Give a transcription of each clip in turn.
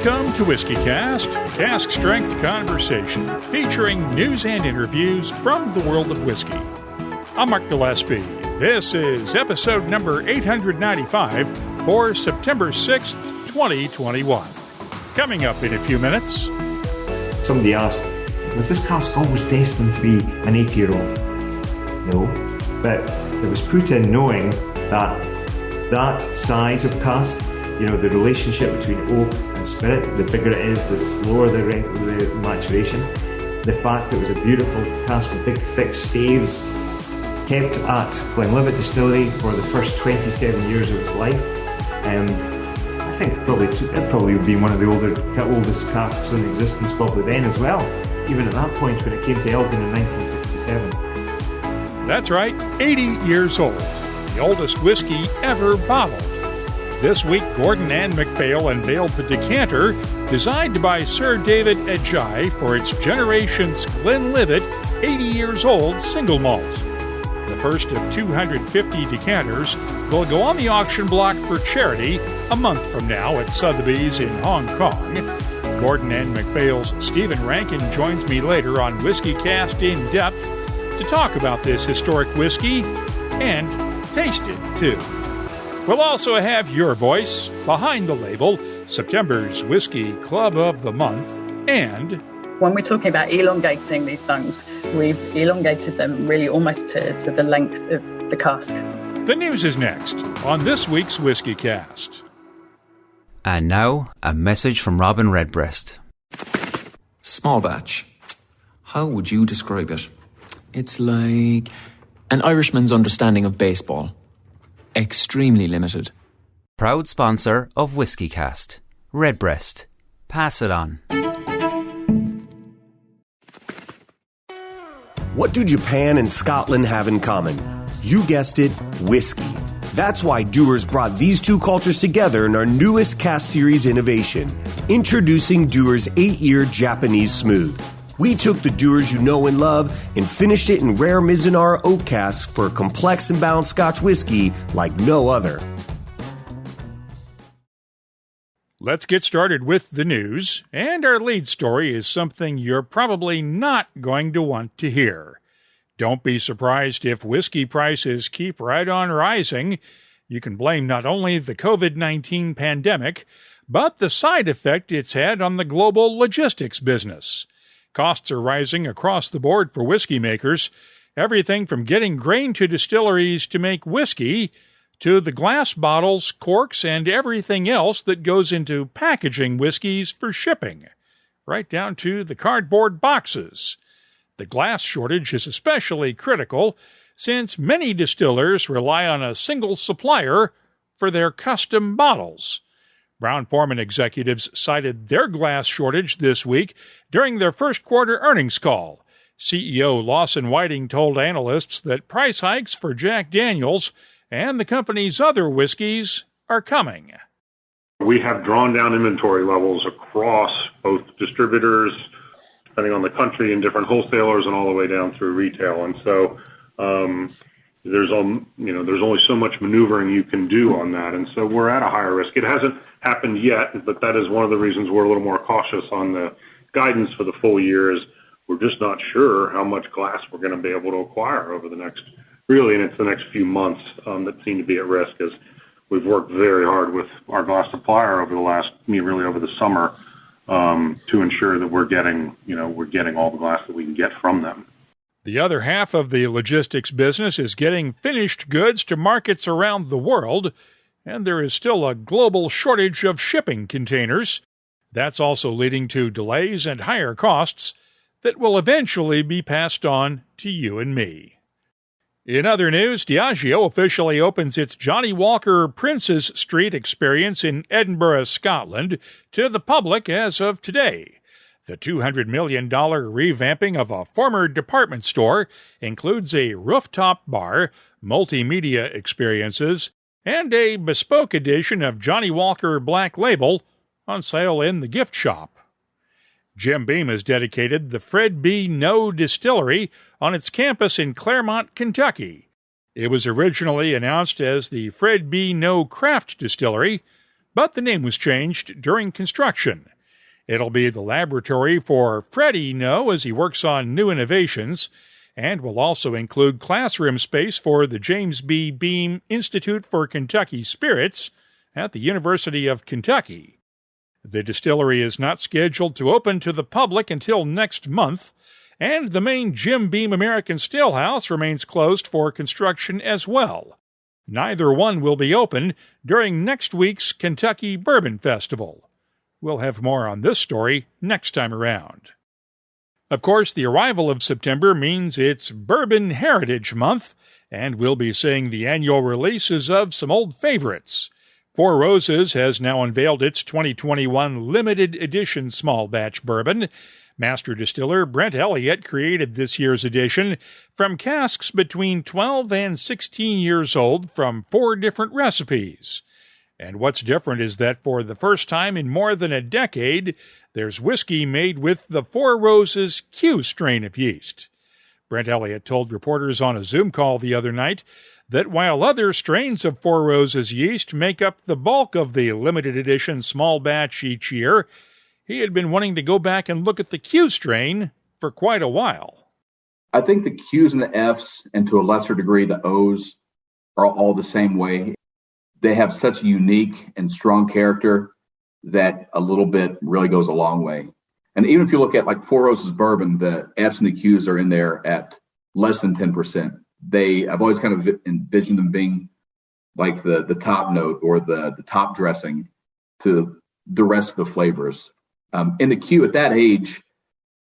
Welcome to WhiskyCast, cask strength conversation featuring news and interviews from the world of whiskey. I'm Mark Gillespie. This is episode number 895 for September 6th, 2021. Coming up in a few minutes. Somebody asked, was this cask always destined to be an 80-year-old? No, but it was put in knowing that size of cask, the relationship between oak and spirit, the bigger it is, the slower the maturation. The fact that it was a beautiful cask with big, thick staves, kept at Glenlivet Distillery for the first 27 years of its life. I think it probably would be one of the oldest casks in existence probably then as well, even at that point when it came to Elgin in 1967. That's right, 80 years old, the oldest whiskey ever bottled. This week, Gordon and MacPhail unveiled the decanter designed by Sir David Adjaye for its Generations Glenlivet 80 years old single malt. The first of 250 decanters will go on the auction block for charity a month from now at Sotheby's in Hong Kong. Gordon and MacPhail's Stephen Rankin joins me later on WhiskyCast In-Depth to talk about this historic whiskey and taste it, too. We'll also have your voice behind the label, September's Whiskey Club of the Month, and... When we're talking about elongating these things, we've elongated them really almost to the length of the cask. The news is next on this week's WhiskyCast. And now, a message from Robin Redbreast. Small batch. How would you describe it? It's like an Irishman's understanding of baseball. Extremely limited. Proud sponsor of WhiskyCast. Redbreast. Pass it on. What do Japan and Scotland have in common? You guessed it, whiskey. That's why Dewar's brought these two cultures together in our newest cask series innovation. Introducing Dewar's 8-year Japanese Smooth. We took the Dewar's you know and love and finished it in rare Mizunara oak casks for a complex and balanced Scotch whiskey like no other. Let's get started with the news, and our lead story is something you're probably not going to want to hear. Don't be surprised if whiskey prices keep right on rising. You can blame not only the COVID-19 pandemic, but the side effect it's had on the global logistics business. Costs are rising across the board for whiskey makers, everything from getting grain to distilleries to make whiskey, to the glass bottles, corks, and everything else that goes into packaging whiskeys for shipping, right down to the cardboard boxes. The glass shortage is especially critical since many distillers rely on a single supplier for their custom bottles. Brown-Forman executives cited their glass shortage this week during their first quarter earnings call. CEO Lawson Whiting told analysts that price hikes for Jack Daniel's and the company's other whiskeys are coming. We have drawn down inventory levels across both distributors, depending on the country, and different wholesalers, and all the way down through retail. And so there's only so much maneuvering you can do on that. And so we're at a higher risk. It hasn't happened yet, but that is one of the reasons we're a little more cautious on the guidance for the full year. Is we're just not sure how much glass we're going to be able to acquire over the next few months that seem to be at risk, as we've worked very hard with our glass supplier over the summer to ensure that we're getting all the glass that we can get from them. The other half of the logistics business is getting finished goods to markets around the world, and there is still a global shortage of shipping containers. That's also leading to delays and higher costs that will eventually be passed on to you and me. In other news, Diageo officially opens its Johnnie Walker Princes Street experience in Edinburgh, Scotland, to the public as of today. The $200 million revamping of a former department store includes a rooftop bar, multimedia experiences, and a bespoke edition of Johnnie Walker Black Label on sale in the gift shop. Jim Beam has dedicated the Fred B. No Distillery on its campus in Claremont, Kentucky. It was originally announced as the Fred B. No Craft Distillery, but the name was changed during construction. It'll be the laboratory for Freddie No as he works on new innovations, and will also include classroom space for the James B. Beam Institute for Kentucky Spirits at the University of Kentucky. The distillery is not scheduled to open to the public until next month, and the main Jim Beam American Stillhouse remains closed for construction as well. Neither one will be open during next week's Kentucky Bourbon Festival. We'll have more on this story next time around. Of course, the arrival of September means it's Bourbon Heritage Month, and we'll be seeing the annual releases of some old favorites. Four Roses has now unveiled its 2021 limited edition small batch bourbon. Master distiller Brent Elliott created this year's edition from casks between 12 and 16 years old from 4 different recipes. And what's different is that for the first time in more than a decade, there's whiskey made with the Four Roses Q strain of yeast. Brent Elliott told reporters on a Zoom call the other night that while other strains of Four Roses yeast make up the bulk of the limited edition small batch each year, he had been wanting to go back and look at the Q strain for quite a while. I think the Qs and the Fs, and to a lesser degree the Os, are all the same way. They have such a unique and strong character that a little bit really goes a long way. And even if you look at like Four Roses bourbon, the Fs and the Qs are in there at less than 10%. I've always kind of envisioned them being like the top note or the top dressing to the rest of the flavors. In the Q at that age,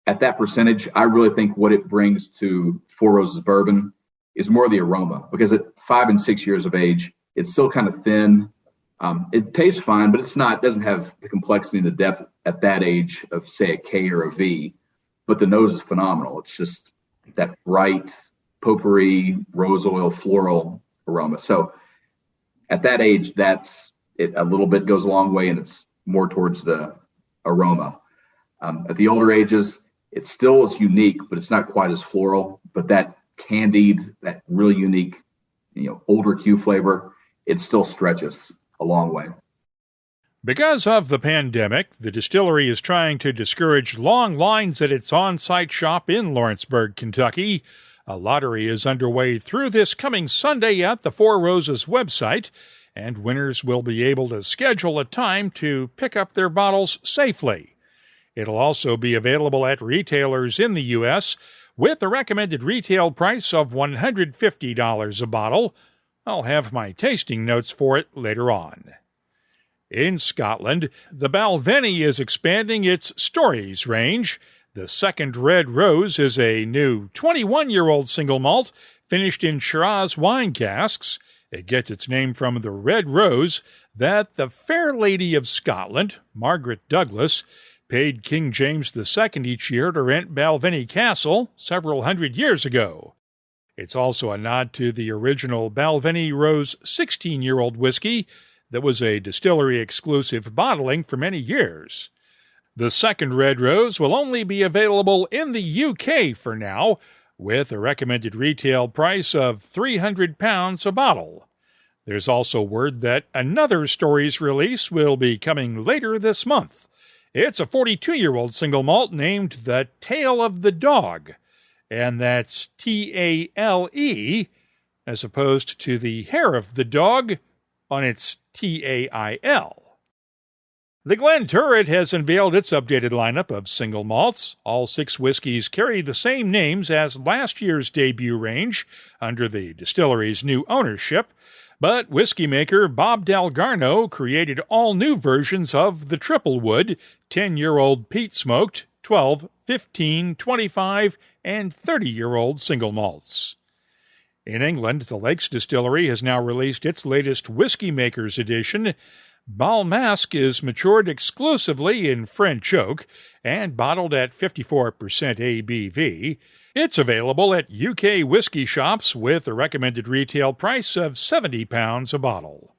at that percentage, I really think what it brings to Four Roses bourbon is more the aroma, because at 5 and 6 years of age, it's still kind of thin. It tastes fine, but it doesn't have the complexity and the depth at that age of, say, a K or a V. But the nose is phenomenal. It's just that bright, potpourri, rose oil, floral aroma. So at that age, that's it. A little bit goes a long way, and it's more towards the aroma. At the older ages, it still is unique, but it's not quite as floral. But that candied, that really unique, older Q flavor, it still stretches a long way. Because of the pandemic, the distillery is trying to discourage long lines at its on-site shop in Lawrenceburg, Kentucky. A lottery is underway through this coming Sunday at the Four Roses website, and winners will be able to schedule a time to pick up their bottles safely. It'll also be available at retailers in the U.S. with a recommended retail price of $150 a bottle. I'll have my tasting notes for it later on. In Scotland, the Balvenie is expanding its Stories range. The second Red Rose is a new 21-year-old single malt finished in Shiraz wine casks. It gets its name from the red rose that the Fair Lady of Scotland, Margaret Douglas, paid King James II each year to rent Balvenie Castle several hundred years ago. It's also a nod to the original Balvenie Rose 16-year-old whiskey that was a distillery-exclusive bottling for many years. The second Red Rose will only be available in the UK for now, with a recommended retail price of £300 a bottle. There's also word that another Stories release will be coming later this month. It's a 42-year-old single malt named The Tale of the Dog, and that's T-A-L-E, as opposed to the hair of the dog on its T-A-I-L. The Glen Turret has unveiled its updated lineup of single malts. All 6 whiskeys carry the same names as last year's debut range under the distillery's new ownership, but whiskey maker Bob Dalgarno created all new versions of the Triple Wood, 10-year-old peat smoked, 12, 15, 25, and 30-year-old single malts. In England, the Lakes Distillery has now released its latest Whiskey Makers edition. Balmasque is matured exclusively in French oak and bottled at 54% ABV. It's available at UK whiskey shops with a recommended retail price of £70 a bottle.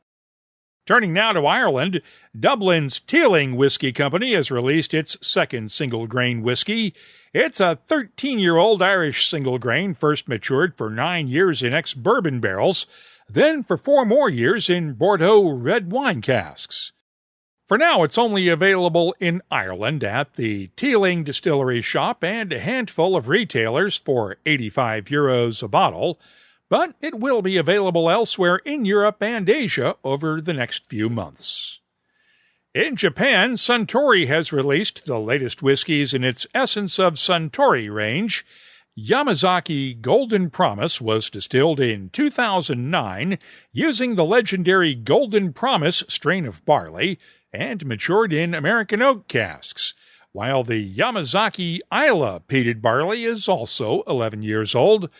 Turning now to Ireland, Dublin's Teeling Whiskey Company has released its second single-grain whiskey. It's a 13-year-old Irish single-grain, first matured for 9 years in ex-bourbon barrels, then for 4 more years in Bordeaux red wine casks. For now, it's only available in Ireland at the Teeling Distillery shop and a handful of retailers for €85 a bottle, but it will be available elsewhere in Europe and Asia over the next few months. In Japan, Suntory has released the latest whiskeys in its Essence of Suntory range. Yamazaki Golden Promise was distilled in 2009 using the legendary Golden Promise strain of barley and matured in American oak casks, while the Yamazaki Isla peated barley is also 11 years old,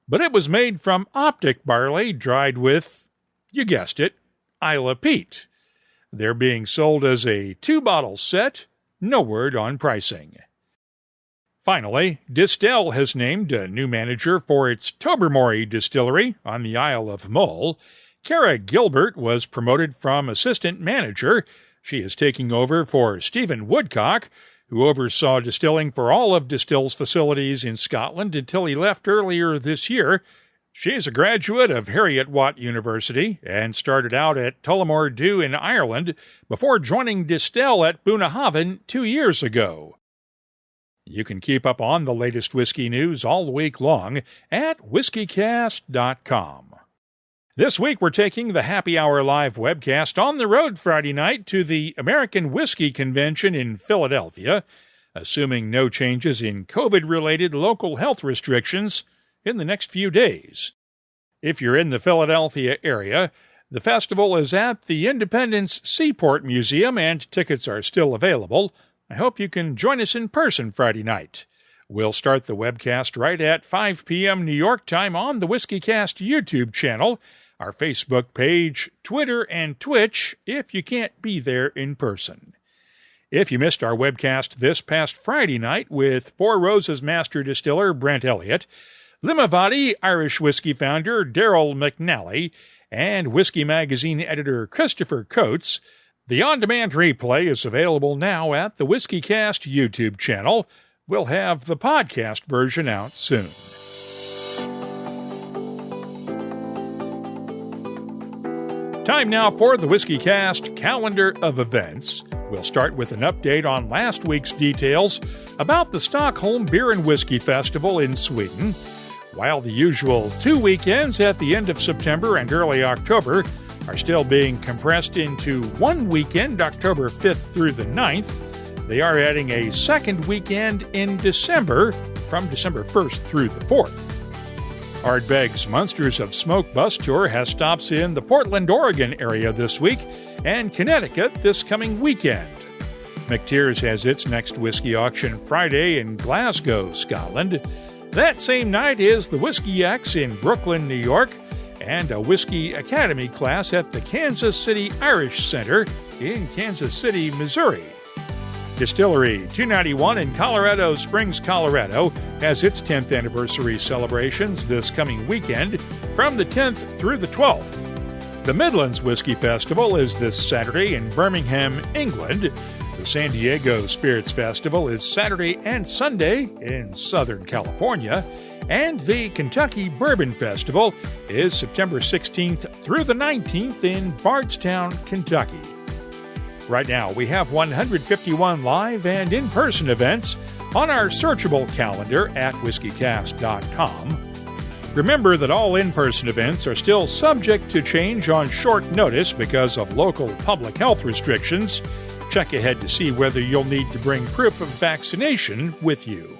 but it was made from optic barley dried with, you guessed it, Isla peat. They're being sold as a 2-bottle set, no word on pricing. Finally, Distell has named a new manager for its Tobermory distillery on the Isle of Mull. Cara Gilbert was promoted from assistant manager. She is taking over for Stephen Woodcock, who oversaw distilling for all of Distill's facilities in Scotland until he left earlier this year. She is a graduate of Heriot-Watt University and started out at Tullamore Dew in Ireland before joining Distell at Bunnahabhain 2 years ago. You can keep up on the latest whiskey news all week long at WhiskyCast.com. This week we're taking the Happy Hour Live webcast on the road Friday night to the American Whiskey Convention in Philadelphia, assuming no changes in COVID-related local health restrictions in the next few days. If you're in the Philadelphia area, the festival is at the Independence Seaport Museum and tickets are still available. I hope you can join us in person Friday night. We'll start the webcast right at 5 p.m. New York time on the WhiskyCast YouTube channel, our Facebook page, Twitter, and Twitch if you can't be there in person. If you missed our webcast this past Friday night with Four Roses Master Distiller Brent Elliott, Limavady Irish Whiskey founder Daryl McNally, and Whiskey Magazine editor Christopher Coates, the on-demand replay is available now at the WhiskyCast YouTube channel. We'll have the podcast version out soon. Time now for the WhiskyCast calendar of events. We'll start with an update on last week's details about the Stockholm Beer and Whiskey Festival in Sweden. While the usual 2 weekends at the end of September and early October are still being compressed into one weekend, October 5th through the 9th, they are adding a second weekend in December, from December 1st through the 4th. Ardbeg's Monsters of Smoke bus tour has stops in the Portland, Oregon area this week and Connecticut this coming weekend. McTeers has its next whiskey auction Friday in Glasgow, Scotland. That same night is the Whiskey X in Brooklyn, New York, and a Whiskey Academy class at the Kansas City Irish Center in Kansas City, Missouri. Distillery 291 in Colorado Springs, Colorado, has its 10th anniversary celebrations this coming weekend from the 10th through the 12th. The Midlands Whiskey Festival is this Saturday in Birmingham, England. The San Diego Spirits Festival is Saturday and Sunday in Southern California. And the Kentucky Bourbon Festival is September 16th through the 19th in Bardstown, Kentucky. Right now, we have 151 live and in-person events on our searchable calendar at WhiskyCast.com. Remember that all in-person events are still subject to change on short notice because of local public health restrictions. Check ahead to see whether you'll need to bring proof of vaccination with you.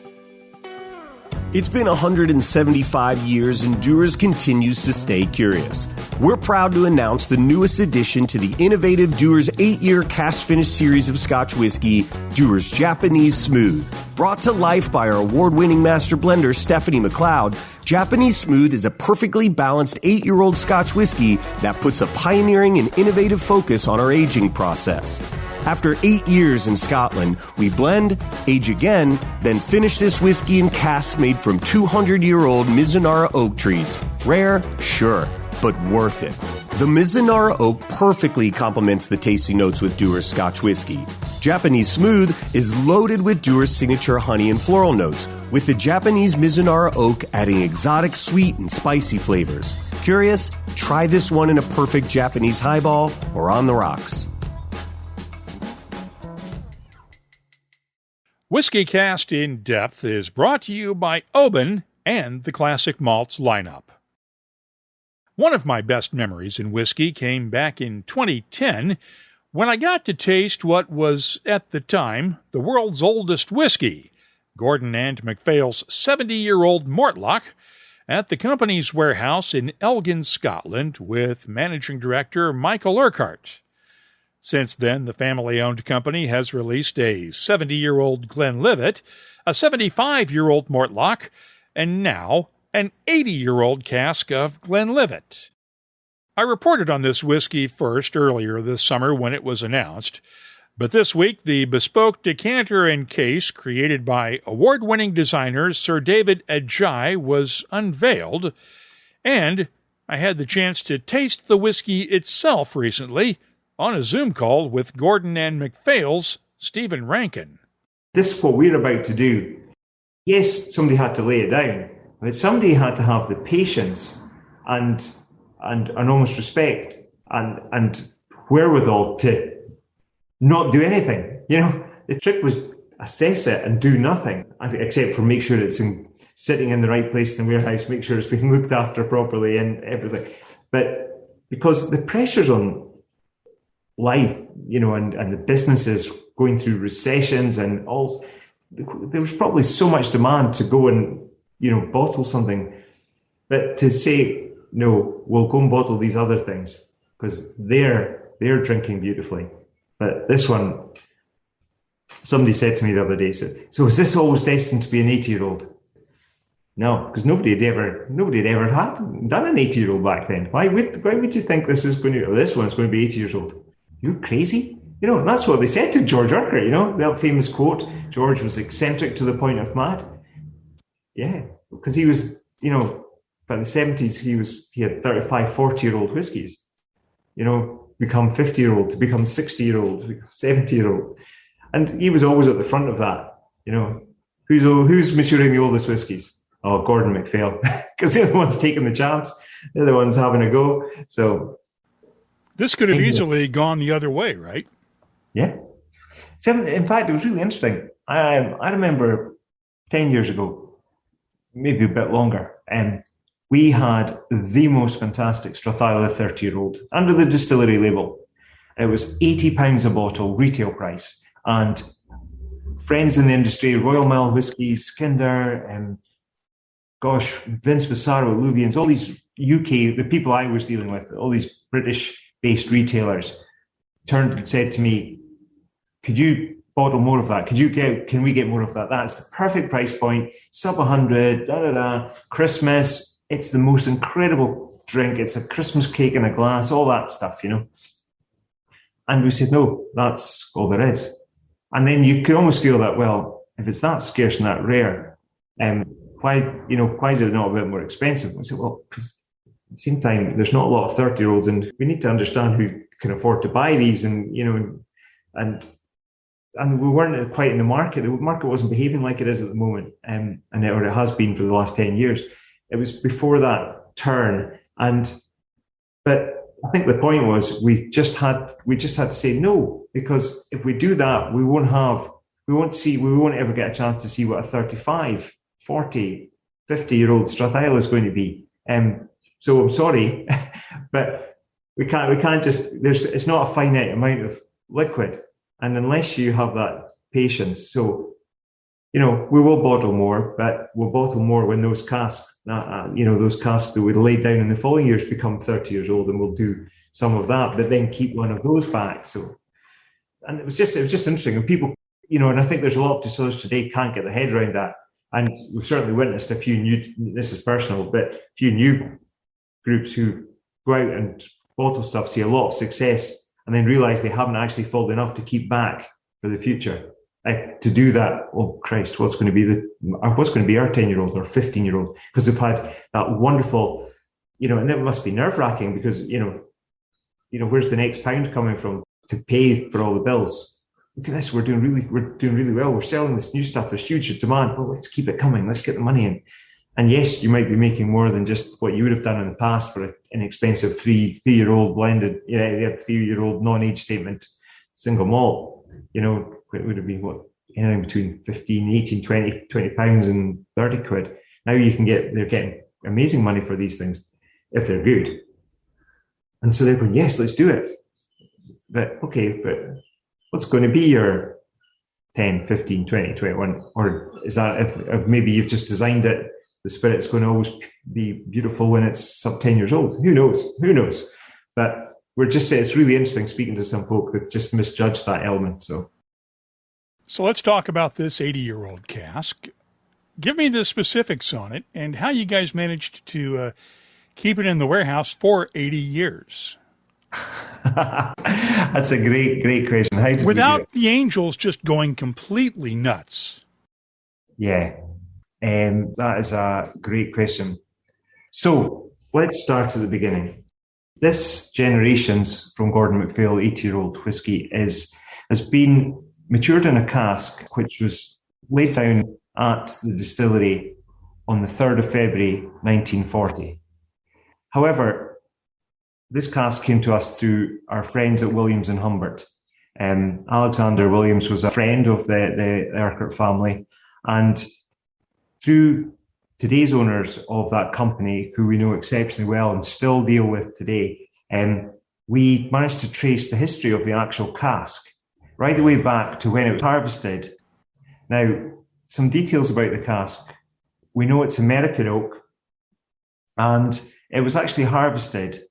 It's been 175 years and Dewar's continues to stay curious. We're proud to announce the newest addition to the innovative Dewar's 8-year cask finish series of Scotch whiskey, Dewar's Japanese Smooth. Brought to life by our award-winning master blender Stephanie McLeod, Japanese Smooth is a perfectly balanced 8-year-old Scotch whiskey that puts a pioneering and innovative focus on our aging process. After 8 years in Scotland, we blend, age again, then finish this whiskey in casks made from 200-year-old Mizunara oak trees. Rare? Sure, but worth it. The Mizunara oak perfectly complements the tasty notes with Dewar's Scotch whiskey. Japanese Smooth is loaded with Dewar's signature honey and floral notes, with the Japanese Mizunara oak adding exotic sweet and spicy flavors. Curious? Try this one in a perfect Japanese highball or on the rocks. WhiskyCast In-Depth is brought to you by Oban and the Classic Malts lineup. One of my best memories in whiskey came back in 2010 when I got to taste what was, at the time, the world's oldest whiskey, Gordon and MacPhail's 70-year-old Mortlach, at the company's warehouse in Elgin, Scotland, with managing director Michael Urquhart. Since then, the family-owned company has released a 70-year-old Glenlivet, a 75-year-old Mortlach, and now an 80-year-old cask of Glenlivet. I reported on this whiskey first earlier this summer when it was announced, but this week the bespoke decanter and case created by award-winning designer Sir David Adjaye was unveiled, and I had the chance to taste the whiskey itself recently on a Zoom call with Gordon and MacPhail's Stephen Rankin. This is what we're about to do. Yes, somebody had to lay it down, but somebody had to have the patience and almost respect and wherewithal to not do anything. You know, the trick was assess it and do nothing, except for make sure it's sitting in the right place in the warehouse, make sure it's being looked after properly and everything. But because the pressures on life, you know, and the businesses going through recessions and all, there was probably so much demand to go and, you know, bottle something. But to say, no, we'll go and bottle these other things because they're drinking beautifully. But this one, somebody said to me the other day, so is this always destined to be an 80-year-old? No, because nobody had ever had done an 80-year-old back then. Why would you think this one's going to be 80 years old? You're crazy. You know, that's what they said to George Urquhart, you know, that famous quote, George was eccentric to the point of mad. Yeah, because he was, you know, by the 70s, he had 35, 40-year-old whiskies, you know, become 50-year-old, to become 60-year-old, to become 70-year-old. And he was always at the front of that, you know. Who's maturing the oldest whiskies? Oh, Gordon MacPhail, because they're the ones taking the chance. They're the ones having a go. So this could have easily gone the other way, right? Yeah. So, in fact, it was really interesting. I remember 10 years ago, maybe a bit longer, we had the most fantastic Strathyla 30-year-old under the distillery label. It was £80 a bottle, retail price. And friends in the industry, Royal Mile Whisky, Skinder, Vince Vasaro, Luvians, all these UK, the people I was dealing with, all these British-based retailers turned and said to me, could you bottle more of that? Can we get more of that? That's the perfect price point, sub 100, Christmas. It's the most incredible drink. It's a Christmas cake in a glass, all that stuff, you know. And we said, no, that's all there is. And then you could almost feel that, well, if it's that scarce and that rare, why is it not a bit more expensive? We said, well, because at the same time, there's not a lot of 30-year-olds, and we need to understand who can afford to buy these, and, you know, and we weren't quite in the market. The market wasn't behaving like it is at the moment, or it has been for the last 10 years. It was before that turn, but I think the point was we just had to say no, because if we do that, we won't ever get a chance to see what a 35, 40, 50-year-old Strathyla is going to be. So I'm sorry, but we can't just. It's not a finite amount of liquid, and unless you have that patience, so. You know, we will bottle more, but we'll bottle more when those casks, those casks that we laid down in the following years become 30 years old, and we'll do some of that, but then keep one of those back. So, and it was just interesting. And people, you know, and I think there's a lot of distillers today can't get their head around that. And we've certainly witnessed a few new, this is personal, but a few new groups who go out and bottle stuff, see a lot of success, and then realize they haven't actually filled enough to keep back for the future. To do that, oh Christ, what's going to be our 10-year-old or 15-year-old? Because they've had that wonderful, you know, and it must be nerve-wracking because, you know, where's the next pound coming from to pay for all the bills? Look at this, we're doing really well. We're selling this new stuff. There's huge demand. Well, let's keep it coming. Let's get the money in. And yes, you might be making more than just what you would have done in the past for an inexpensive three-year-old blended, they had 3-year-old non-age statement single malt. You know, it would have been anything between 15, 18, 20 pounds and 30 quid. Now they're getting amazing money for these things if they're good. And so they're going, yes, let's do it. But what's going to be your 10, 15, 20, 21? Or is that if maybe you've just designed it, the spirit's going to always be beautiful when it's sub 10 years old? Who knows? But it's really interesting speaking to some folk who've just misjudged that element. So let's talk about this 80-year-old cask. Give me the specifics on it and how you guys managed to keep it in the warehouse for 80 years. That's a great question. Without the angels just going completely nuts. Yeah, that is a great question. So let's start at the beginning. This Generations from Gordon MacPhail 80-year-old whiskey has been matured in a cask which was laid down at the distillery on the 3rd of February 1940. However, this cask came to us through our friends at Williams and Humbert. Alexander Williams was a friend of the Urquhart family, and through today's owners of that company, who we know exceptionally well and still deal with today, we managed to trace the history of the actual cask right the way back to when it was harvested. Now, some details about the cask. We know it's American oak, and it was actually harvested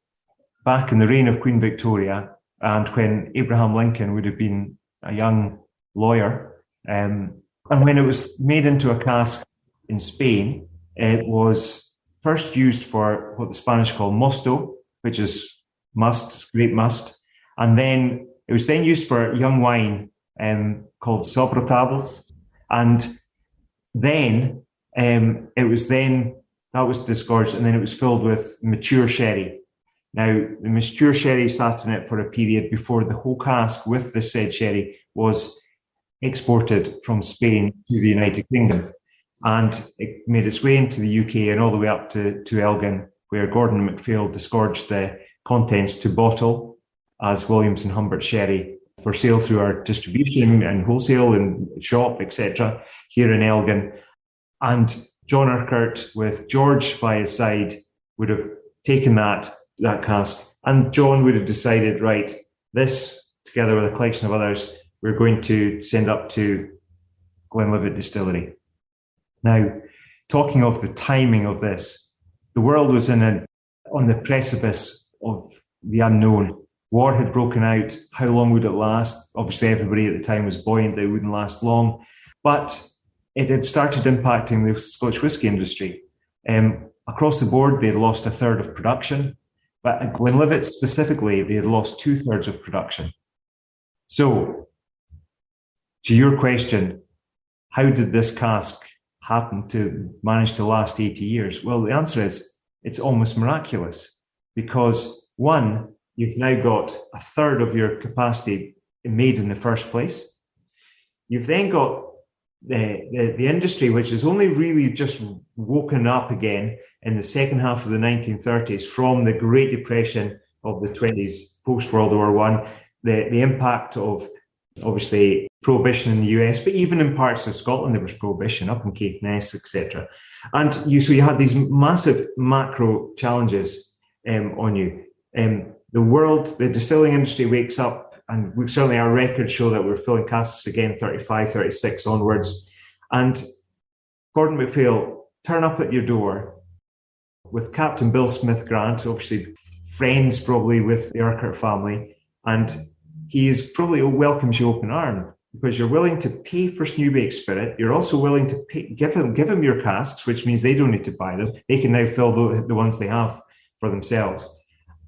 back in the reign of Queen Victoria and when Abraham Lincoln would have been a young lawyer. And when it was made into a cask in Spain, it was first used for what the Spanish call mosto, which is must, grape must. And then it was then used for young wine called sobretables. And then that was disgorged, and then it was filled with mature sherry. Now, the mature sherry sat in it for a period before the whole cask with the said sherry was exported from Spain to the United Kingdom. And it made its way into the UK and all the way up to Elgin, where Gordon MacPhail disgorged the contents to bottle as Williams and Humbert sherry for sale through our distribution and wholesale and shop, etc., here in Elgin. And John Urquhart, with George by his side, would have taken that cask, and John would have decided, right, this, together with a collection of others, we're going to send up to Glenlivet Distillery. Now, talking of the timing of this, the world was on the precipice of the unknown. War had broken out. How long would it last? Obviously, everybody at the time was buoyant that it wouldn't last long, but it had started impacting the Scotch whisky industry. Across the board, they had lost a third of production, but at Glenlivet specifically, they had lost 2/3 of production. So, to your question, how did this cask happen to manage to last 80 years? Well, the answer is it's almost miraculous, because one, you've now got a third of your capacity made in the first place. You've then got the industry, which has only really just woken up again in the second half of the 1930s from the Great Depression of the 20s, post-World War I, the impact of, obviously, prohibition in the US, but even in parts of Scotland, there was prohibition up in Caithness, etc. And so you had these massive macro challenges on you. The distilling industry wakes up, and certainly our records show that we're filling casks again 35, 36 onwards. And Gordon MacPhail turn up at your door with Captain Bill Smith Grant, obviously friends probably with the Urquhart family, and he is probably welcomes you open arm, because you're willing to pay for new baked spirit. You're also willing to give him your casks, which means they don't need to buy them. They can now fill the ones they have for themselves.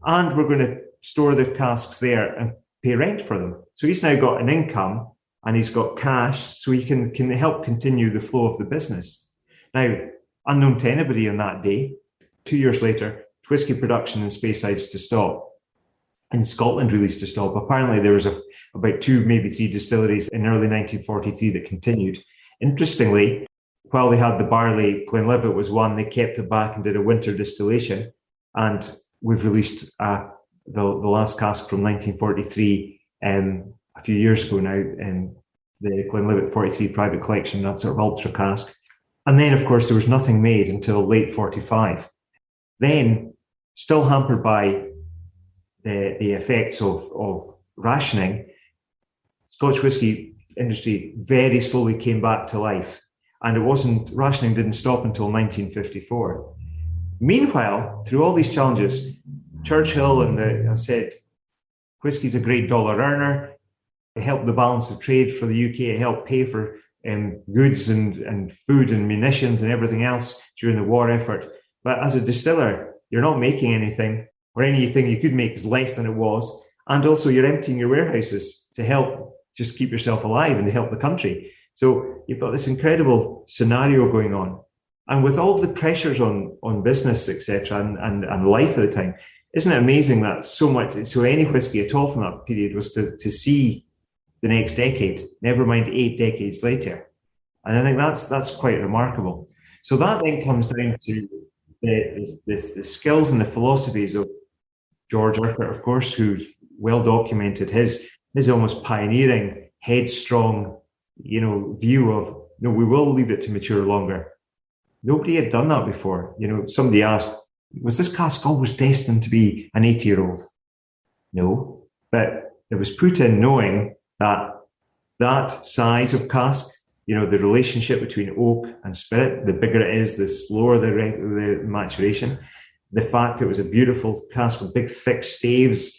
And we're going to store the casks there and pay rent for them. So he's now got an income and he's got cash, so he can help continue the flow of the business. Now, unknown to anybody on that day, 2 years later, whiskey production in Speyside's to stop. In Scotland released to stop. Apparently there was about 2, maybe 3 distilleries in early 1943 that continued. Interestingly, while they had the barley, Glenlivet was one, they kept it back and did a winter distillation. And we've released the last cask from 1943 a few years ago now, the Glenlivet 43 Private Collection, that sort of ultra cask. And then, of course, there was nothing made until late 45. Then, still hampered by the effects of rationing, Scotch whisky industry very slowly came back to life. And rationing didn't stop until 1954. Meanwhile, through all these challenges, Churchill have said, whisky's a great dollar earner. It helped the balance of trade for the UK. It helped pay for goods and food and munitions and everything else during the war effort. But as a distiller, you're not making anything, or anything you could make is less than it was. And also you're emptying your warehouses to help just keep yourself alive and to help the country. So you've got this incredible scenario going on. And with all the pressures on business, etc., and life at the time, isn't it amazing that so any whisky at all from that period was to see the next decade, never mind 8 decades later. And I think that's quite remarkable. So that then comes down to the skills and the philosophies of George Urquhart, of course, who's well documented his almost pioneering, headstrong, view of, we will leave it to mature longer. Nobody had done that before. Somebody asked, was this cask always destined to be an 80-year-old? No, but it was put in knowing that size of cask, the relationship between oak and spirit, the bigger it is, the slower the maturation. The fact it was a beautiful cask with big thick staves,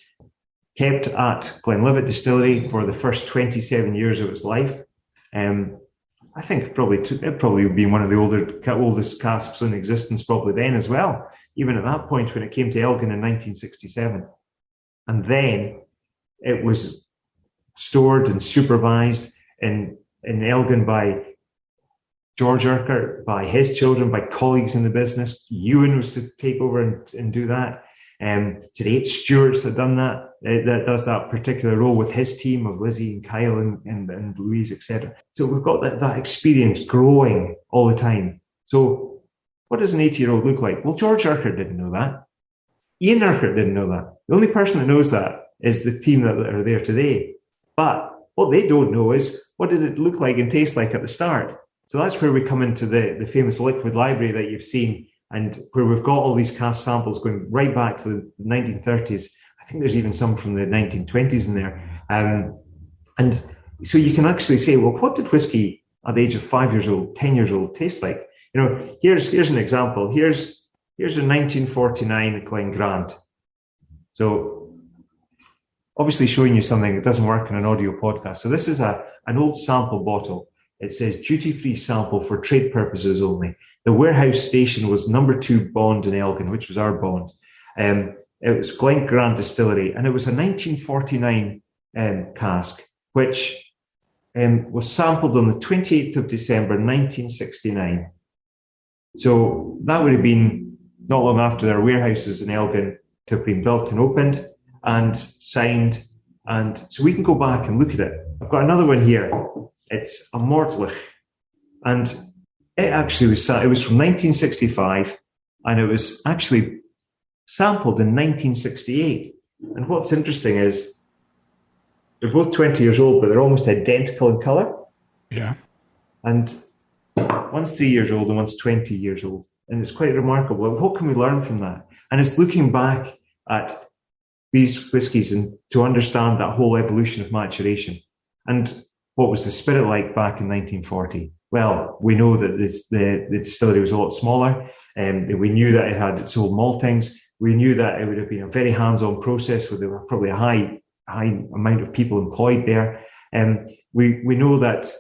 kept at Glenlivet Distillery for the first 27 years of its life. I think it probably would be one of the oldest casks in existence probably then as well, even at that point when it came to Elgin in 1967. And then it was stored and supervised in Elgin by George Urquhart, by his children, by colleagues in the business. Ewan was to take over and do that. Today it's Stuart's that done that does that particular role with his team of Lizzie and Kyle and Louise, etc. So we've got that experience growing all the time. So what does an 80-year-old look like? Well, George Urquhart didn't know that. Ian Urquhart didn't know that. The only person that knows that is the team that are there today. But what they don't know is, what did it look like and taste like at the start? So that's where we come into the famous liquid library that you've seen, and where we've got all these cask samples going right back to the 1930s. I think there's even some from the 1920s in there. And so you can actually say, well, what did whiskey at the age of 5 years old, 10 years old taste like? Here's an example. Here's a 1949 Glen Grant. So obviously showing you something that doesn't work in an audio podcast. So this is an old sample bottle. It says duty-free sample for trade purposes only. The warehouse station was number 2 Bond in Elgin, which was our Bond. It was Glen Grant Distillery, and it was a 1949 cask, which was sampled on the 28th of December, 1969. So that would have been not long after their warehouses in Elgin to have been built and opened and signed. And so we can go back and look at it. I've got another one here. It's a Mortality. And it actually was from 1965, and it was actually sampled in 1968. And what's interesting is they're both 20 years old, but they're almost identical in colour. Yeah. And one's 3 years old and one's 20 years old. And it's quite remarkable. What can we learn from that? And it's looking back at these whiskies and to understand that whole evolution of maturation. And what was the spirit like back in 1940? Well, we know that the distillery was a lot smaller. We knew that it had its own maltings. We knew that it would have been a very hands-on process where there were probably a high amount of people employed there. We know that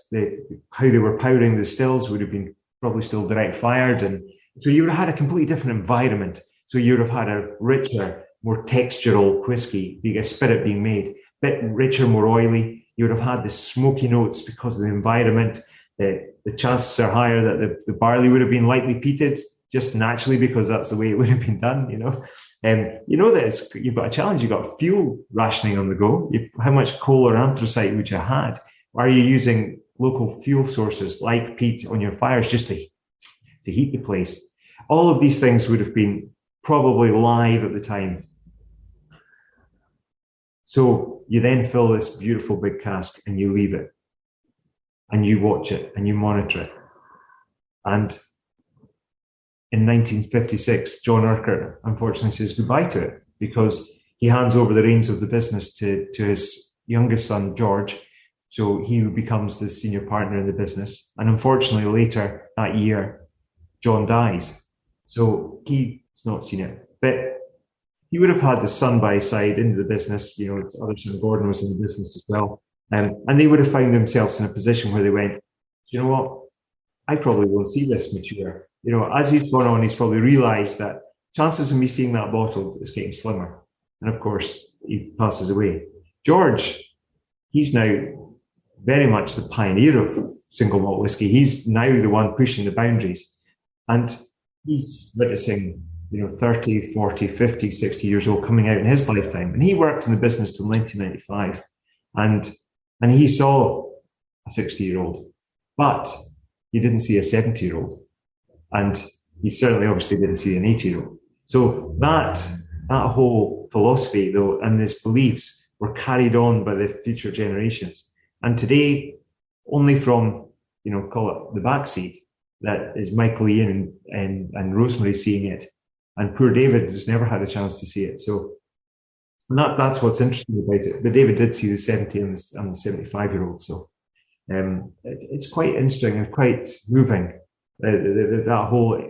how they were powdering the stills would have been probably still direct fired. And so you would have had a completely different environment. So you would have had a richer, more textural whiskey, a spirit being made, a bit richer, more oily. You would have had the smoky notes because of the environment. The chances are higher that the barley would have been lightly peated just naturally because that's the way it would have been done, And you know that you've got a challenge. You've got fuel rationing on the go. How much coal or anthracite would you have had? Are you using local fuel sources like peat on your fires just to heat the place? All of these things would have been probably live at the time. So you then fill this beautiful big cask and you leave it. and you watch it and you monitor it. And in 1956, John Urquhart unfortunately says goodbye to it because he hands over the reins of the business to his youngest son, George. So he becomes the senior partner in the business. And unfortunately, later that year, John dies. So he's not seen it. But he would have had the son by his side into the business. You know, his other son, Gordon, was in the business as well. And they would have found themselves in a position where they went, you know what? I probably won't see this mature. You know, as he's gone on, he's probably realised that chances of me seeing that bottle is getting slimmer. And of course, he passes away. George, he's now very much the pioneer of single malt whiskey. He's now the one pushing the boundaries. And he's witnessing, 30, 40, 50, 60 years old coming out in his lifetime. And he worked in the business till 1995. And he saw a 60-year-old, but he didn't see a 70-year-old. And he certainly obviously didn't see an 80-year-old. So that whole philosophy, though, and his beliefs were carried on by the future generations. And today, only from, call it the backseat, that is Michael Ian and Rosemary seeing it. And poor David has never had a chance to see it. So that's what's interesting about it. But David did see the 70 and the 75-year-old. So it's quite interesting and quite moving, that whole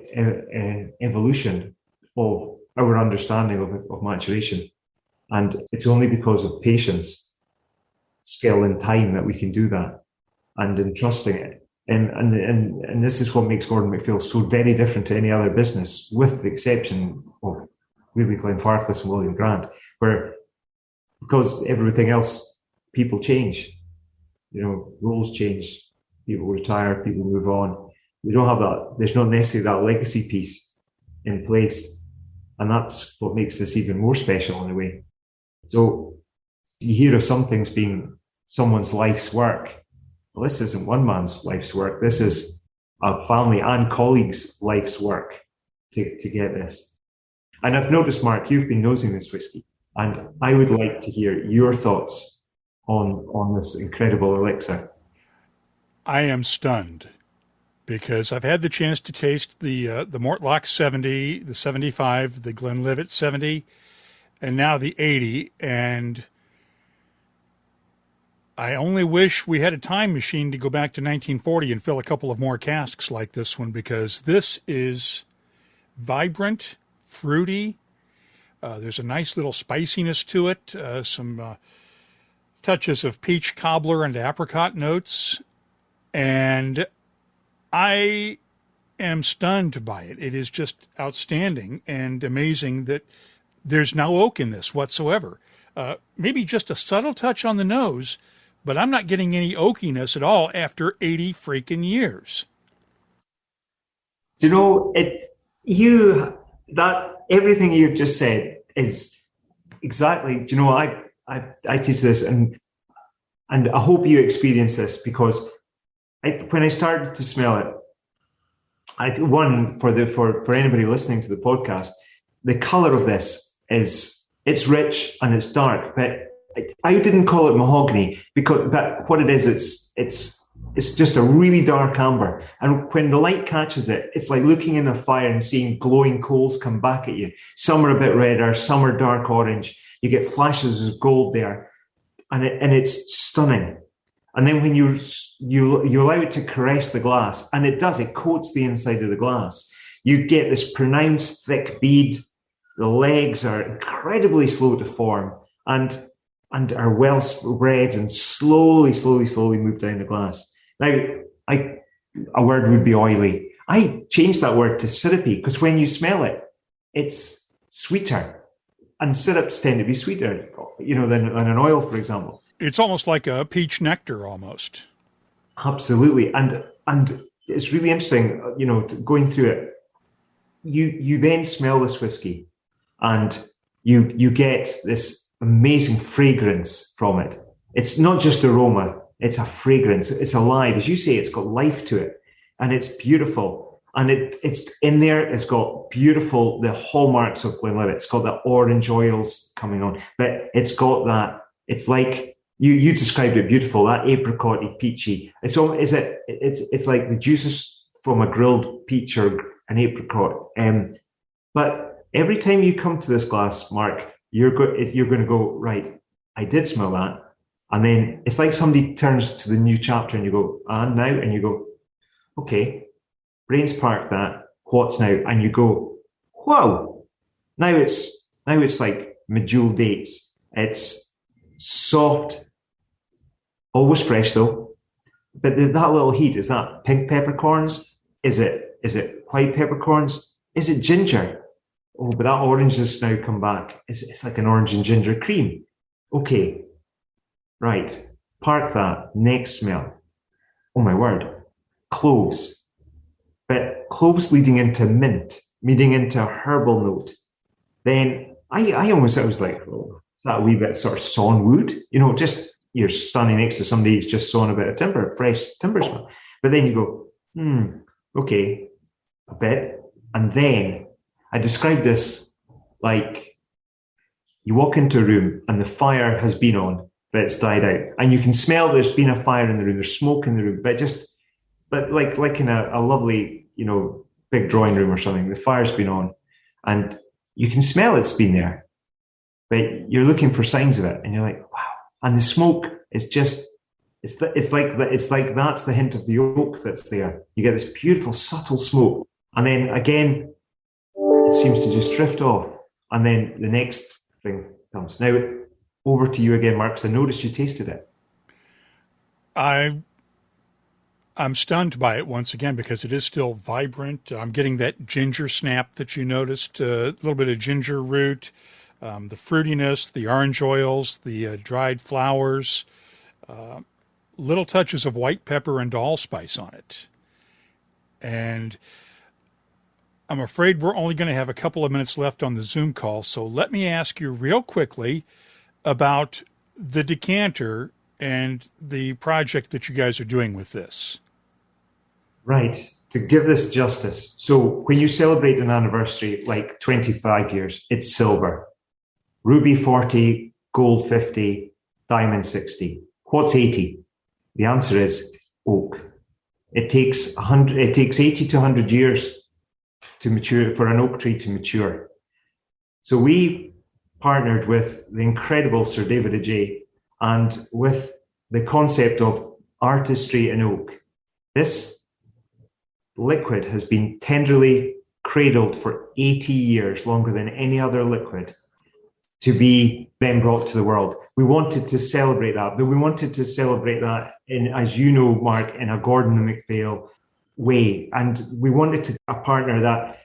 evolution of our understanding of maturation. And it's only because of patience, skill and time that we can do that, and in trusting it. And this is what makes Gordon MacPhail so very different to any other business, with the exception of really Glenfarclas and William Grant, where because everything else, people change. Roles change, people retire, people move on. We don't have that. There's not necessarily that legacy piece in place. And that's what makes this even more special in a way. So you hear of some things being someone's life's work. Well, this isn't one man's life's work. This is a family and colleagues' life's work to get this. And I've noticed, Mark, you've been nosing this whiskey, and I would like to hear your thoughts on this incredible elixir. I am stunned because I've had the chance to taste the Mortlach 70, the 75, the Glenlivet 70, and now the 80, and I only wish we had a time machine to go back to 1940 and fill a couple of more casks like this one, because this is vibrant, fruity. There's a nice little spiciness to it, some touches of peach cobbler and apricot notes, and I am stunned by it. It is just outstanding and amazing that there's no oak in this whatsoever. Maybe just a subtle touch on the nose, but I'm not getting any oakiness at all after 80 freaking years. Everything you've just said is exactly, I teach this and I hope you experience this, because when I started to smell it, for anybody listening to the podcast, the color of this it's rich and it's dark, but I didn't call it mahogany but what it is, it's just a really dark amber. And when the light catches it, it's like looking in a fire and seeing glowing coals come back at you. Some are a bit redder, some are dark orange. You get flashes of gold there, and it's stunning. And then when you allow it to caress the glass, and it does, it coats the inside of the glass, you get this pronounced thick bead. The legs are incredibly slow to form and are well spread and slowly move down the glass. Now, a word would be oily. I changed that word to syrupy, because when you smell it, it's sweeter. And syrups tend to be sweeter, than an oil, for example. It's almost like a peach nectar, almost. Absolutely. And it's really interesting, going through it. You then smell this whiskey, and you get this amazing fragrance from it. It's not just aroma, it's a fragrance. It's alive. As you say, it's got life to it, and it's beautiful. And it's in there, it's got the hallmarks of Glenlivet. It's got the orange oils coming on, but it's got that, it's like You described it beautiful. That apricot-y, peachy. It's like the juices from a grilled peach or an apricot. But every time you come to this glass, Mark, you're going to go, right, I did smell that. And then it's like somebody turns to the new chapter and you go, and now? And you go, okay, brains park that. What's now? And you go, whoa, now it's like medjool dates. It's soft, always fresh though. But that little heat, is that pink peppercorns? Is it white peppercorns? Is it ginger? Oh, but that orange has now come back. It's like an orange and ginger cream. Okay, right. Park that. Next smell. Oh my word. Cloves. But cloves leading into mint, leading into a herbal note. Then I was like, oh, is that a wee bit sort of sawn wood? Just you're standing next to somebody who's just sawn a bit of timber, fresh timber smell. But then you go, okay, a bit. And then I described this like you walk into a room and the fire has been on, but it's died out. And you can smell there's been a fire in the room, there's smoke in the room, but like in a lovely, big drawing room or something, the fire's been on and you can smell it's been there, but you're looking for signs of it and you're like, wow. And the smoke is just, it's like that's the hint of the oak that's there. You get this beautiful, subtle smoke. And then again, it seems to just drift off. And then the next thing comes. Now, over to you again, Mark, because I noticed you tasted it. I'm stunned by it once again because it is still vibrant. I'm getting that ginger snap that you noticed, a little bit of ginger root, the fruitiness, the orange oils, the dried flowers, little touches of white pepper and allspice on it. And I'm afraid we're only going to have a couple of minutes left on the Zoom call, so let me ask you real quickly about the decanter and the project that you guys are doing with this. Right. To give this justice. So when you celebrate an anniversary, like 25 years, it's silver. Ruby 40, gold 50, diamond 60. What's 80? The answer is oak. It takes 80 to 100 years to mature, for an oak tree to mature. So we partnered with the incredible Sir David Ajay and with the concept of artistry in oak. This liquid has been tenderly cradled for 80 years, longer than any other liquid, to be then brought to the world. We wanted to celebrate that, but we wanted to celebrate that in, as you know, Mark, in a Gordon and MacPhail way. And we wanted a partner that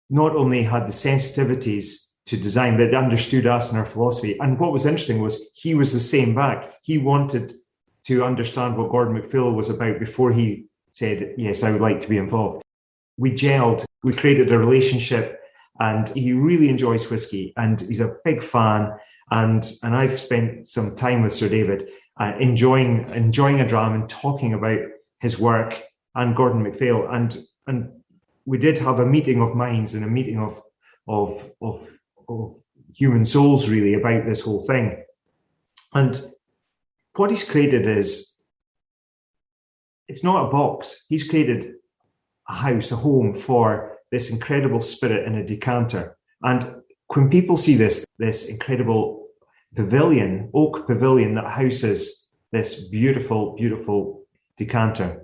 not only had the sensitivities to design, but understood us and our philosophy. And what was interesting was he was the same back. He wanted to understand what Gordon MacPhail was about before he said, yes, I would like to be involved. We gelled, we created a relationship, and he really enjoys whiskey and he's a big fan. And I've spent some time with Sir David enjoying a dram and talking about his work and Gordon MacPhail. And we did have a meeting of minds and a meeting of human souls really about this whole thing. And what he's created is, it's not a box. He's created a house, a home for this incredible spirit in a decanter. And when people see this incredible pavilion, oak pavilion that houses this beautiful, beautiful decanter,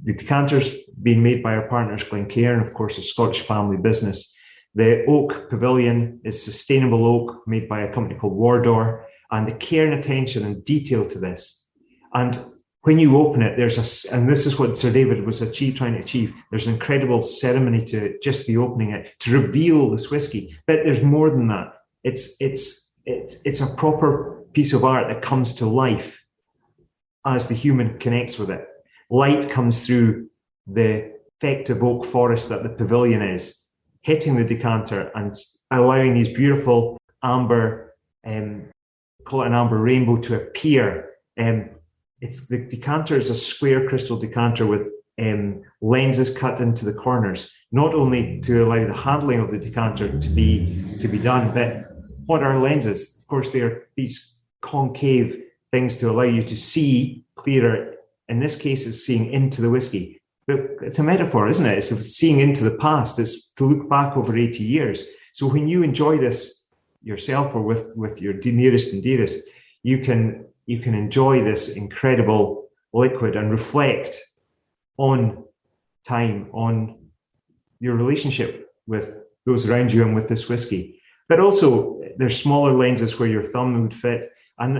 the decanter's been made by our partners Glencairn, of course, a Scottish family business. The oak pavilion is sustainable oak made by a company called Wardor, and the care and attention and detail to this. And when you open it, and this is what Sir David was trying to achieve, there's an incredible ceremony to just be opening it, to reveal this whiskey. But there's more than that. It's a proper piece of art that comes to life as the human connects with it. Light comes through the effective oak forest that the pavilion is, hitting the decanter and allowing these beautiful amber, call it an amber rainbow, to appear. The decanter is a square crystal decanter with lenses cut into the corners, not only to allow the handling of the decanter to be done, but what are lenses? Of course, they are these concave things to allow you to see clearer. In this case, it's seeing into the whiskey. But it's a metaphor, isn't it? It's seeing into the past. It's to look back over 80 years. So when you enjoy this yourself or with your nearest and dearest, you can enjoy this incredible liquid and reflect on time, on your relationship with those around you and with this whiskey. But also, there's smaller lenses where your thumb would fit, and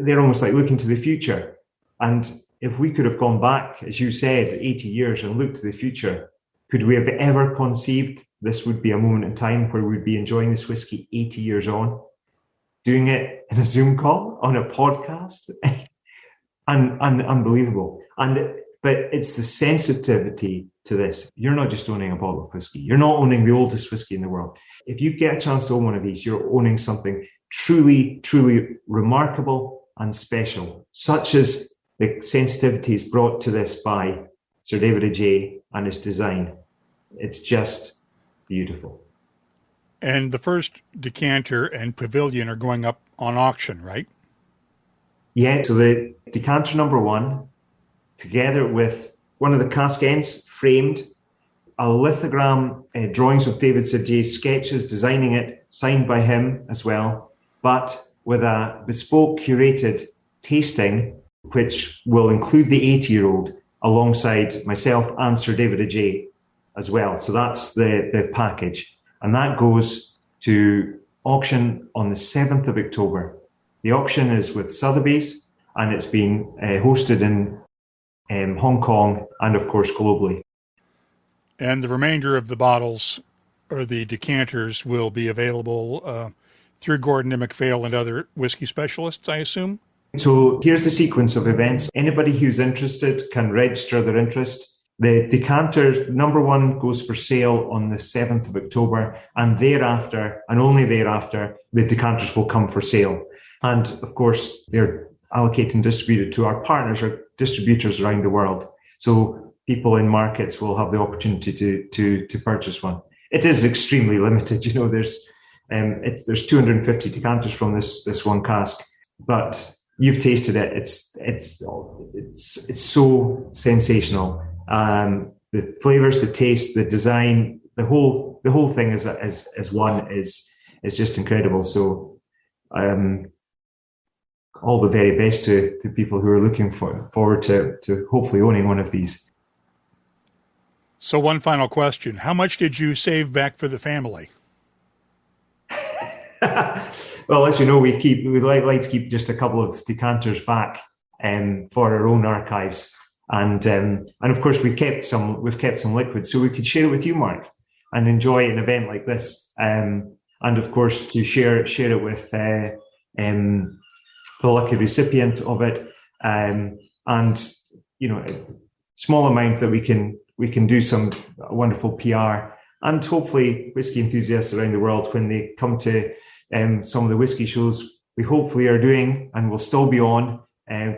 they're almost like looking to the future. And if we could have gone back, as you said, 80 years and looked to the future, could we have ever conceived this would be a moment in time where we'd be enjoying this whiskey 80 years on, doing it in a Zoom call, on a podcast? and unbelievable. But it's the sensitivity to this. You're not just owning a bottle of whiskey. You're not owning the oldest whiskey in the world. If you get a chance to own one of these, you're owning something truly, truly remarkable and special, such as the sensitivities brought to this by Sir David Adjaye and his design. It's just beautiful. And the first decanter and pavilion are going up on auction, right? Yeah, so the decanter number 1, together with one of the cask ends framed, a lithogram, drawings of David Adjaye's sketches, designing it, signed by him as well, but with a bespoke curated tasting, which will include the 80-year-old alongside myself and Sir David Adjaye as well. So that's the package. And that goes to auction on the 7th of October. The auction is with Sotheby's, and it's being hosted in Hong Kong and, of course, globally. And the remainder of the bottles or the decanters will be available through Gordon and MacPhail and other whiskey specialists, I assume? So here's the sequence of events. Anybody who's interested can register their interest. The decanters, number 1, goes for sale on the 7th of October, and thereafter, and only thereafter, the decanters will come for sale. And, of course, they're allocated and distributed to our partners or distributors around the world. So people in markets will have the opportunity to purchase one. It is extremely limited. You know, there's 250 decanters from this one cask, but you've tasted it. It's so sensational. The flavors, the taste, the design, the whole thing as one is just incredible. So, all the very best to people who are looking forward to hopefully owning one of these. So one final question. How much did you save back for the family? Well, as you know, we like to keep just a couple of decanters back for our own archives. And of course, we've kept some liquid so we could share it with you, Mark, and enjoy an event like this. And of course, to share it with the lucky recipient of it, and you know, a small amount that we can do some wonderful PR, and hopefully whiskey enthusiasts around the world, when they come to some of the whiskey shows we hopefully are doing and will still be on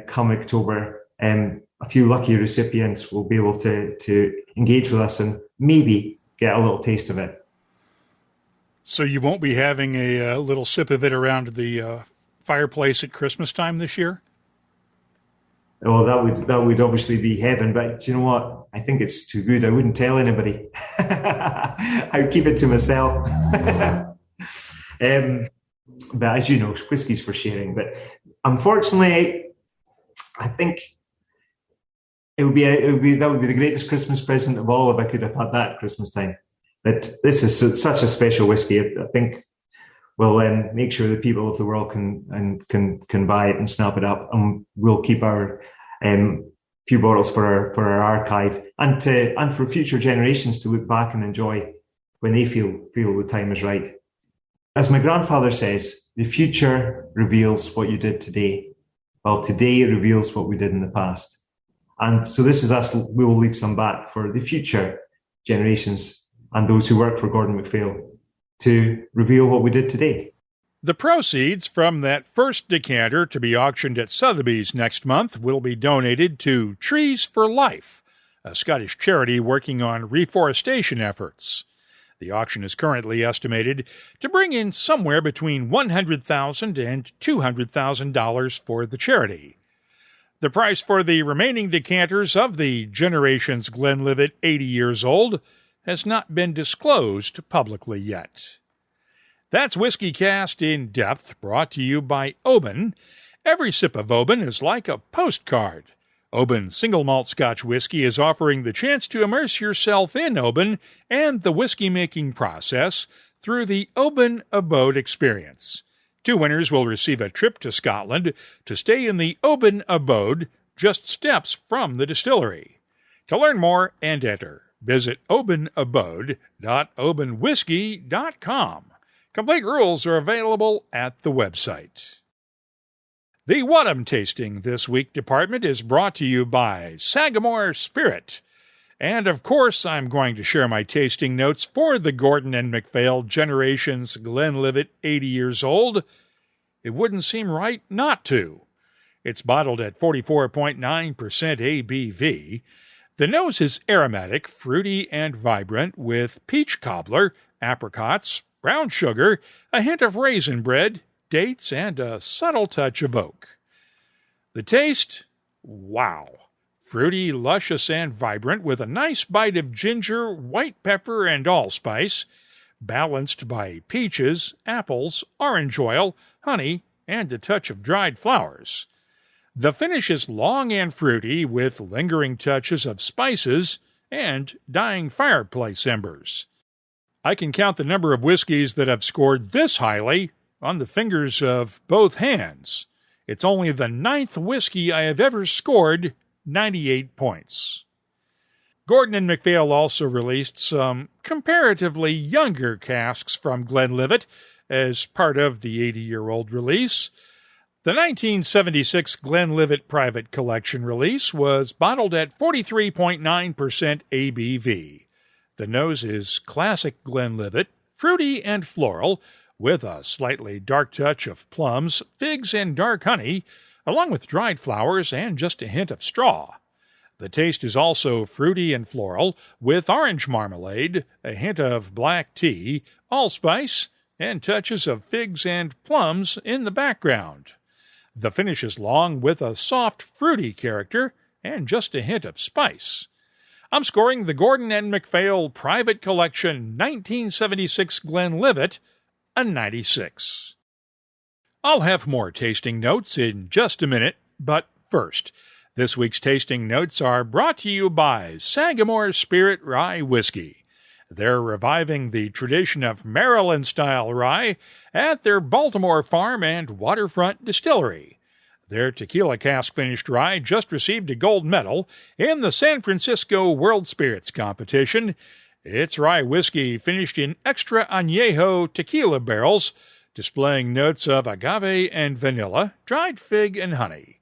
come October, a few lucky recipients will be able to engage with us and maybe get a little taste of it. So you won't be having a little sip of it around the fireplace at Christmas time this year? Oh, that would obviously be heaven, but you know what? I think it's too good. I wouldn't tell anybody. I'd keep it to myself. But as you know, whiskey's for sharing. But unfortunately, I think that would be the greatest Christmas present of all if I could have had that at Christmas time. But this is such a special whiskey. I think we'll make sure that people of the world can buy it and snap it up, and we'll keep our few bottles for our archive and for future generations to look back and enjoy when they feel the time is right. As my grandfather says, the future reveals what you did today, while today reveals what we did in the past. And so this is us. We will leave some back for the future generations and those who work for Gordon MacPhail to reveal what we did today. The proceeds from that first decanter to be auctioned at Sotheby's next month will be donated to Trees for Life, a Scottish charity working on reforestation efforts. The auction is currently estimated to bring in somewhere between $100,000 and $200,000 for the charity. The price for the remaining decanters of the Generations Glenlivet 80 years old has not been disclosed publicly yet. That's WhiskyCast In-Depth, brought to you by Oban. Every sip of Oban is like a postcard. Oban Single Malt Scotch Whisky is offering the chance to immerse yourself in Oban and the whiskey-making process through the Oban Abode experience. 2 winners will receive a trip to Scotland to stay in the Oban Abode, just steps from the distillery. To learn more and enter, visit obanabode.obanwhiskey.com. Complete rules are available at the website. The What I'm Tasting This Week department is brought to you by Sagamore Spirit. And, of course, I'm going to share my tasting notes for the Gordon and MacPhail Generations Glenlivet 80 years old. It wouldn't seem right not to. It's bottled at 44.9% ABV. The nose is aromatic, fruity, and vibrant with peach cobbler, apricots, brown sugar, a hint of raisin bread, dates, and a subtle touch of oak. The taste? Wow! Fruity, luscious, and vibrant with a nice bite of ginger, white pepper, and allspice, balanced by peaches, apples, orange oil, honey, and a touch of dried flowers. The finish is long and fruity with lingering touches of spices and dying fireplace embers. I can count the number of whiskeys that have scored this highly on the fingers of both hands. It's only the 9th whiskey I have ever scored 98 points. Gordon and MacPhail also released some comparatively younger casks from Glenlivet as part of the 80-year-old release. The 1976 Glenlivet Private Collection release was bottled at 43.9% ABV. The nose is classic Glenlivet, fruity and floral, with a slightly dark touch of plums, figs, and dark honey, along with dried flowers and just a hint of straw. The taste is also fruity and floral, with orange marmalade, a hint of black tea, allspice, and touches of figs and plums in the background. The finish is long with a soft, fruity character and just a hint of spice. I'm scoring the Gordon and MacPhail Private Collection 1976 Glenlivet a 96. I'll have more tasting notes in just a minute, but first, this week's tasting notes are brought to you by Sagamore Spirit Rye Whiskey. They're reviving the tradition of Maryland-style rye at their Baltimore farm and waterfront distillery. Their tequila cask-finished rye just received a gold medal in the San Francisco World Spirits Competition. It's rye whiskey finished in extra añejo tequila barrels, displaying notes of agave and vanilla, dried fig, and honey.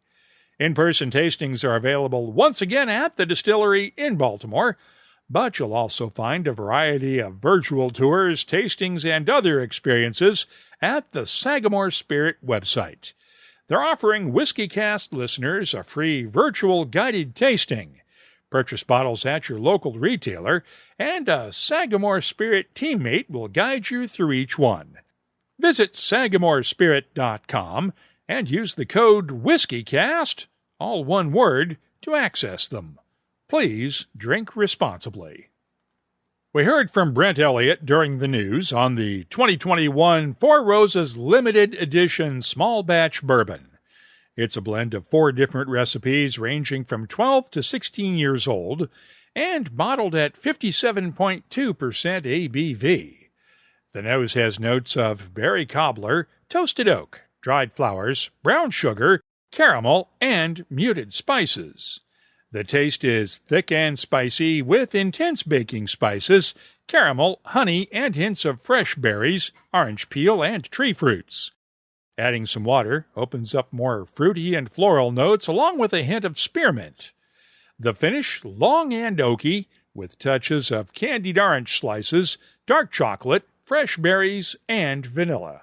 In-person tastings are available once again at the distillery in Baltimore, but you'll also find a variety of virtual tours, tastings, and other experiences at the Sagamore Spirit website. They're offering WhiskyCast listeners a free virtual guided tasting. Purchase bottles at your local retailer, and a Sagamore Spirit teammate will guide you through each one. Visit SagamoreSpirit.com and use the code WhiskyCast, all one word, to access them. Please drink responsibly. We heard from Brent Elliott during the news on the 2021 Four Roses Limited Edition Small Batch Bourbon. It's a blend of 4 different recipes ranging from 12 to 16 years old and bottled at 57.2% ABV. The nose has notes of berry cobbler, toasted oak, dried flowers, brown sugar, caramel, and muted spices. The taste is thick and spicy with intense baking spices, caramel, honey, and hints of fresh berries, orange peel, and tree fruits. Adding some water opens up more fruity and floral notes along with a hint of spearmint. The finish, long and oaky, with touches of candied orange slices, dark chocolate, fresh berries, and vanilla.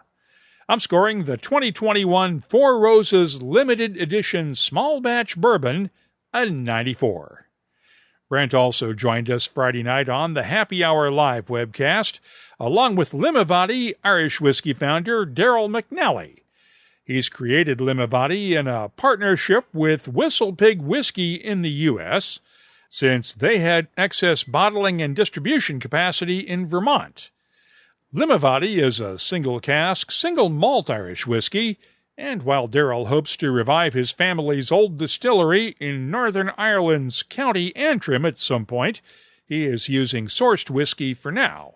I'm scoring the 2021 Four Roses Limited Edition Small Batch Bourbon a 94. Brent also joined us Friday night on the Happy Hour Live webcast, along with Limavady Irish whiskey founder Daryl McNally. He's created Limavady in a partnership with Whistle Pig Whiskey in the U.S., since they had excess bottling and distribution capacity in Vermont. Limavady is a single cask, single malt Irish whiskey, and while Daryl hopes to revive his family's old distillery in Northern Ireland's County Antrim at some point, he is using sourced whiskey for now.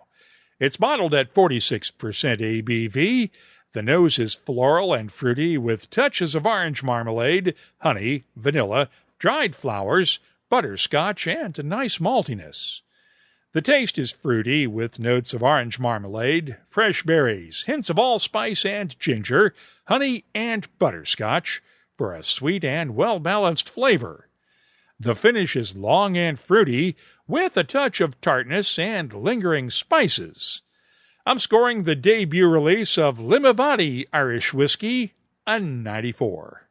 It's bottled at 46% ABV. The nose is floral and fruity with touches of orange marmalade, honey, vanilla, dried flowers, butterscotch, and a nice maltiness. The taste is fruity with notes of orange marmalade, fresh berries, hints of allspice and ginger, honey, and butterscotch for a sweet and well-balanced flavor. The finish is long and fruity with a touch of tartness and lingering spices. I'm scoring the debut release of Limavady Irish Whiskey a 94.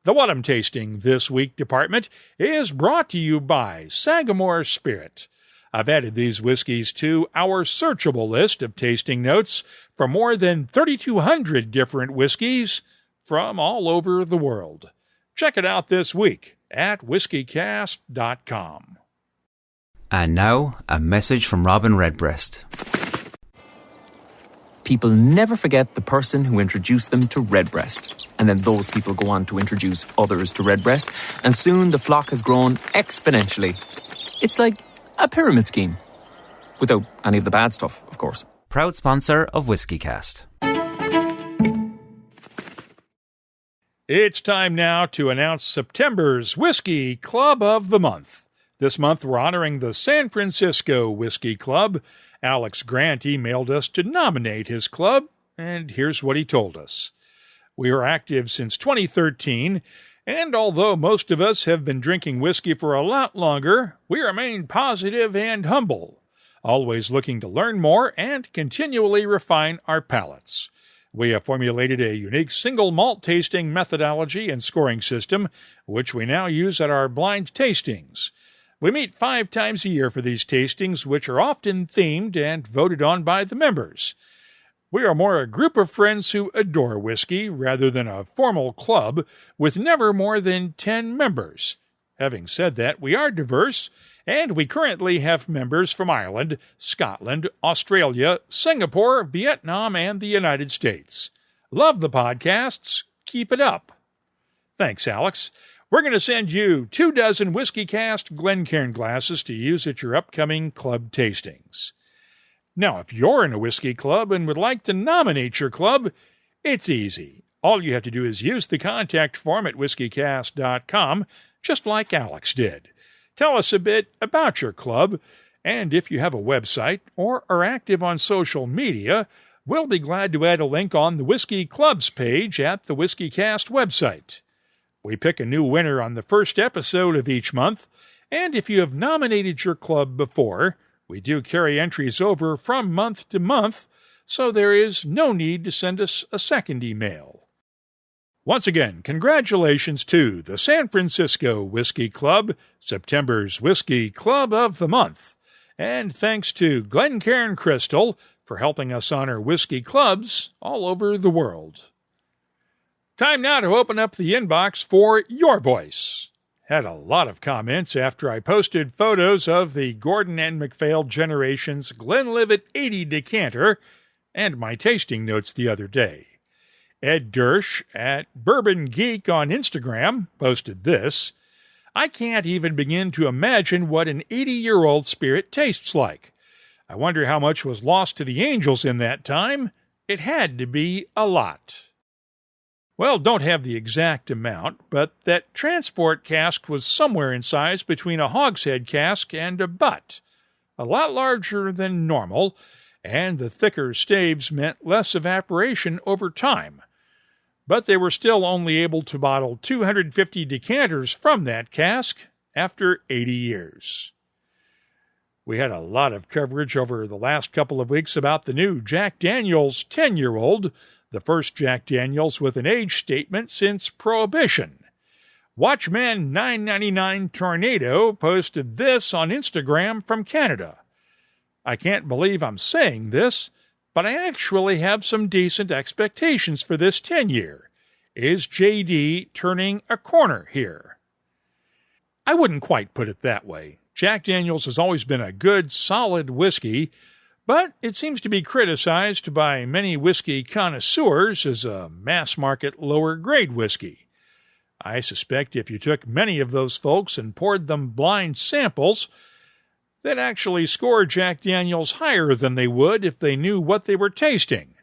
The What I'm Tasting This Week department is brought to you by Sagamore Spirit. I've added these whiskeys to our searchable list of tasting notes for more than 3,200 different whiskeys from all over the world. Check it out this week at WhiskyCast.com. And now, a message from Robin Redbreast. People never forget the person who introduced them to Redbreast. And then those people go on to introduce others to Redbreast, and soon the flock has grown exponentially. It's like a pyramid scheme. Without any of the bad stuff, of course. Proud sponsor of WhiskyCast. It's time now to announce September's Whiskey Club of the Month. This month we're honoring the San Francisco Whiskey Club. Alex Grant emailed us to nominate his club, and here's what he told us. We are active since 2013, and although most of us have been drinking whiskey for a lot longer, we remain positive and humble, always looking to learn more and continually refine our palates. We have formulated a unique single malt tasting methodology and scoring system, which we now use at our blind tastings. We meet 5 times a year for these tastings, which are often themed and voted on by the members. We are more a group of friends who adore whiskey rather than a formal club with never more than 10 members. Having said that, we are diverse, and we currently have members from Ireland, Scotland, Australia, Singapore, Vietnam, and the United States. Love the podcasts. Keep it up. Thanks, Alex. We're going to send you 24 WhiskyCast Glencairn glasses to use at your upcoming club tastings. Now, if you're in a whiskey club and would like to nominate your club, it's easy. All you have to do is use the contact form at WhiskyCast.com, just like Alex did. Tell us a bit about your club, and if you have a website or are active on social media, we'll be glad to add a link on the Whiskey Clubs page at the WhiskyCast website. We pick a new winner on the first episode of each month, and if you have nominated your club before, we do carry entries over from month to month, so there is no need to send us a second email. Once again, congratulations to the San Francisco Whiskey Club, September's Whiskey Club of the Month, and thanks to Glencairn Crystal for helping us honor whiskey clubs all over the world. Time now to open up the inbox for your voice. Had a lot of comments after I posted photos of the Gordon and MacPhail Generations Glenlivet 80 decanter and my tasting notes the other day. Ed Dersch at Bourbon Geek on Instagram posted this. I can't even begin to imagine what an 80-year-old spirit tastes like. I wonder how much was lost to the angels in that time. It had to be a lot. Well, don't have the exact amount, but that transport cask was somewhere in size between a hogshead cask and a butt. A lot larger than normal, and the thicker staves meant less evaporation over time. But they were still only able to bottle 250 decanters from that cask after 80 years. We had a lot of coverage over the last couple of weeks about the new Jack Daniel's 10-year-old, the first Jack Daniel's with an age statement since Prohibition. Watchman999 Tornado posted this on Instagram from Canada. I can't believe I'm saying this, but I actually have some decent expectations for this 10-year. Is JD turning a corner here? I wouldn't quite put it that way. Jack Daniel's has always been a good, solid whiskey, but it seems to be criticized by many whiskey connoisseurs as a mass-market, lower-grade whiskey. I suspect if you took many of those folks and poured them blind samples, they'd actually score Jack Daniel's higher than they would if they knew what they were tasting.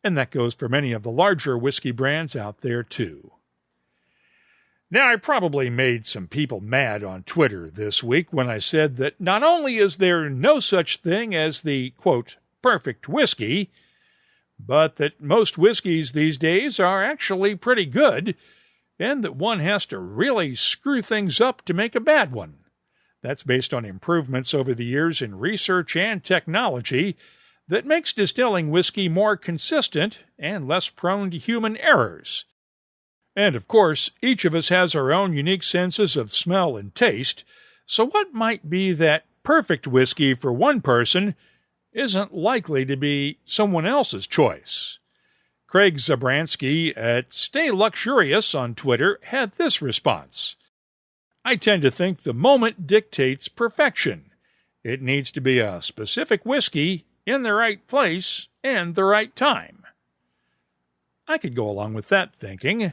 And that goes for many of the larger whiskey brands out there, too. Now, I probably made some people mad on Twitter this week when I said that not only is there no such thing as the, quote, perfect whiskey, but that most whiskeys these days are actually pretty good, and that one has to really screw things up to make a bad one. That's based on improvements over the years in research and technology that makes distilling whiskey more consistent and less prone to human errors. And, of course, each of us has our own unique senses of smell and taste, so what might be that perfect whiskey for one person isn't likely to be someone else's choice. Craig Zabransky at Stay Luxurious on Twitter had this response. I tend to think the moment dictates perfection. It needs to be a specific whiskey in the right place and the right time. I could go along with that thinking.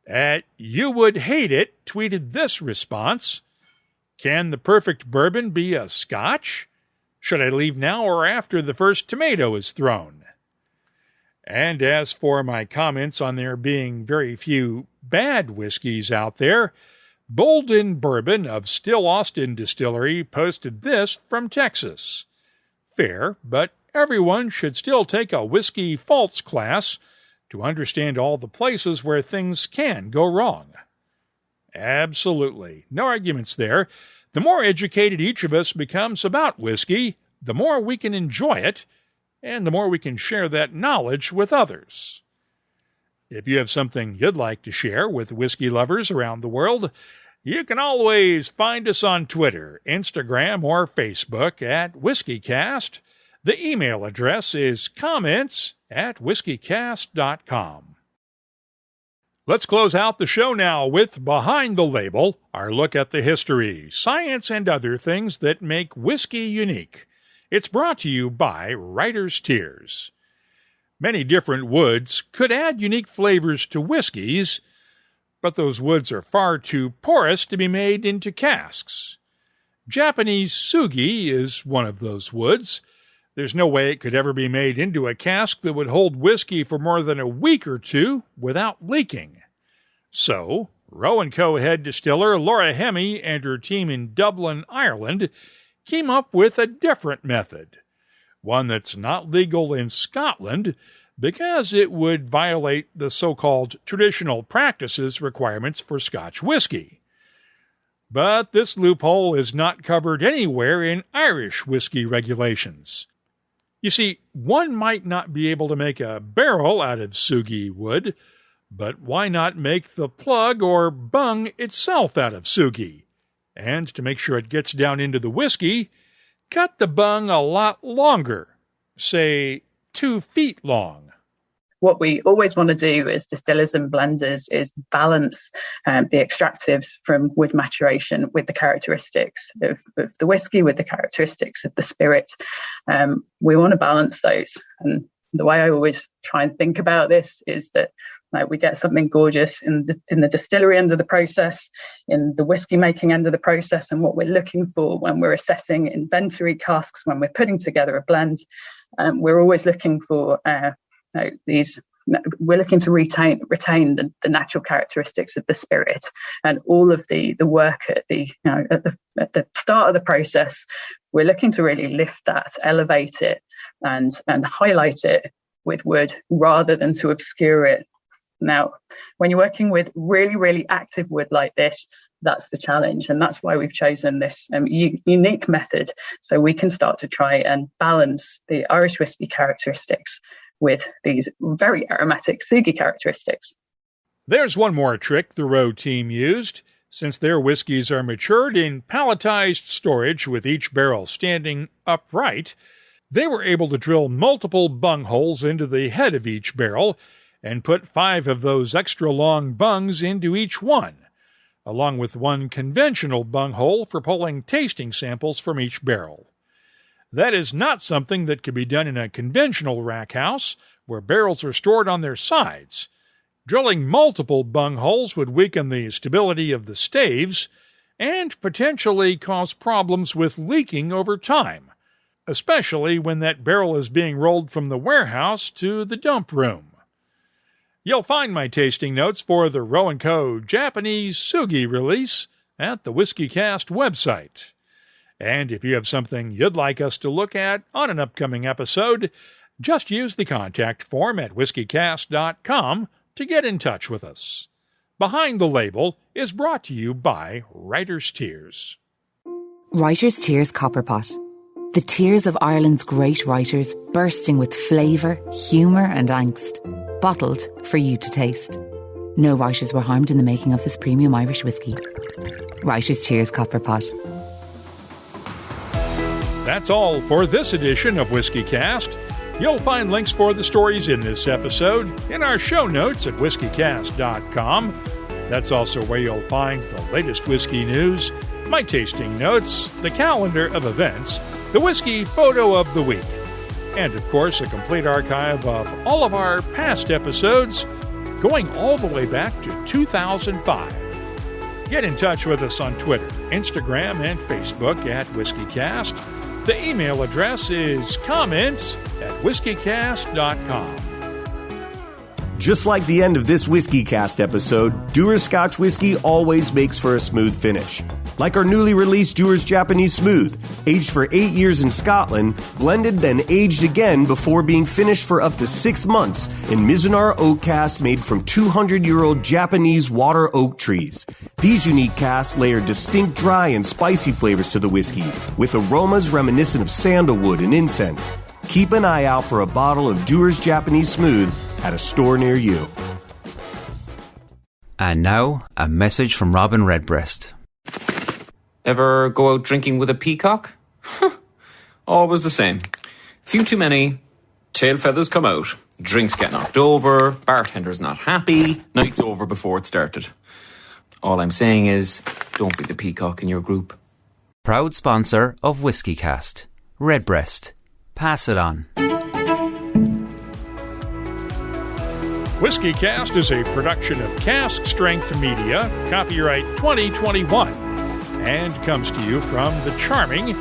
At You Would Hate It tweeted this response. Can the perfect bourbon be a Scotch? Should I leave now or after the first tomato is thrown? And as for my comments on there being very few bad whiskeys out there, Bolden Bourbon of Still Austin Distillery posted this from Texas. Fair, but everyone should still take a whiskey faults class to understand all the places where things can go wrong. Absolutely. No arguments there. The more educated each of us becomes about whiskey, the more we can enjoy it, and the more we can share that knowledge with others. If you have something you'd like to share with whiskey lovers around the world, you can always find us on Twitter, Instagram, or Facebook at WhiskyCast. The email address is comments@whiskycast.com. Let's close out the show now with Behind the Label, our look at the history, science, and other things that make whiskey unique. It's brought to you by Writer's Tears. Many different woods could add unique flavors to whiskeys, but those woods are far too porous to be made into casks. Japanese sugi is one of those woods. There's no way it could ever be made into a cask that would hold whiskey for more than a week or two without leaking. So, Roe & Co. head distiller Laura Hemme and her team in Dublin, Ireland, came up with a different method, one that's not legal in Scotland because it would violate the so-called traditional practices requirements for Scotch whisky. But this loophole is not covered anywhere in Irish whisky regulations. You see, one might not be able to make a barrel out of sugi wood, but why not make the plug or bung itself out of sugi? And to make sure it gets down into the whiskey, cut the bung a lot longer, say 2 feet long. What we always want to do as distillers and blenders is balance the extractives from wood maturation with the characteristics of the whiskey, with the characteristics of the spirit. We want to balance those. And the way I always try and think about this is that we get something gorgeous in the distillery end of the process, in the whiskey making end of the process, and what we're looking for when we're assessing inventory casks, when we're putting together a blend, we're always looking for we're looking to retain the natural characteristics of the spirit, and all of the work at the start of the process. We're looking to really lift that, elevate it, and highlight it with wood rather than to obscure it. Now, when you're working with really, really active wood like this, that's the challenge. And that's why we've chosen this unique method. So we can start to try and balance the Irish whiskey characteristics with these very aromatic sugi characteristics. There's one more trick the Rowe team used. Since their whiskies are matured in palletized storage with each barrel standing upright, they were able to drill multiple bung holes into the head of each barrel and put 5 of those extra long bungs into each one, along with one conventional bung hole for pulling tasting samples from each barrel. That is not something that could be done in a conventional rack house, where barrels are stored on their sides. Drilling multiple bung holes would weaken the stability of the staves and potentially cause problems with leaking over time, especially when that barrel is being rolled from the warehouse to the dump room. You'll find my tasting notes for the Rowe & Co. Japanese Sugi release at the WhiskyCast website. And if you have something you'd like us to look at on an upcoming episode, just use the contact form at whiskycast.com to get in touch with us. Behind the Label is brought to you by Writer's Tears. Writer's Tears Copperpot. The tears of Ireland's great writers, bursting with flavour, humour and angst. Bottled for you to taste. No writers were harmed in the making of this premium Irish whiskey. Writer's Tears Copperpot. That's all for this edition of WhiskyCast. You'll find links for the stories in this episode in our show notes at whiskycast.com. That's also where you'll find the latest whiskey news, my tasting notes, the calendar of events, the whiskey photo of the week, and of course a complete archive of all of our past episodes going all the way back to 2005. Get in touch with us on Twitter, Instagram, and Facebook at WhiskyCast. The email address is comments@whiskycast.com. Just like the end of this WhiskyCast episode, Dewar's Scotch Whisky always makes for a smooth finish. Like our newly released Dewar's Japanese Smooth, aged for 8 years in Scotland, blended then aged again before being finished for up to 6 months in Mizunara oak casks made from 200-year-old Japanese water oak trees. These unique casks layer distinct dry and spicy flavors to the whiskey, with aromas reminiscent of sandalwood and incense. Keep an eye out for a bottle of Dewar's Japanese Smooth at a store near you. And now, a message from Robin Redbreast. Ever go out drinking with a peacock? Always the same. Few too many, tail feathers come out, drinks get knocked over, bartender's not happy, night's over before it started. All I'm saying is, don't be the peacock in your group. Proud sponsor of WhiskyCast. Redbreast. Pass it on. WhiskyCast is a production of Cask Strength Media, copyright 2021, and comes to you from the charming,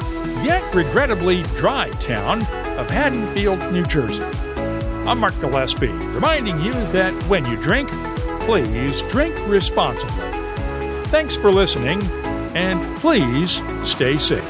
yet regrettably dry town of Haddonfield, New Jersey. I'm Mark Gillespie, reminding you that when you drink, please drink responsibly. Thanks for listening, and please stay safe.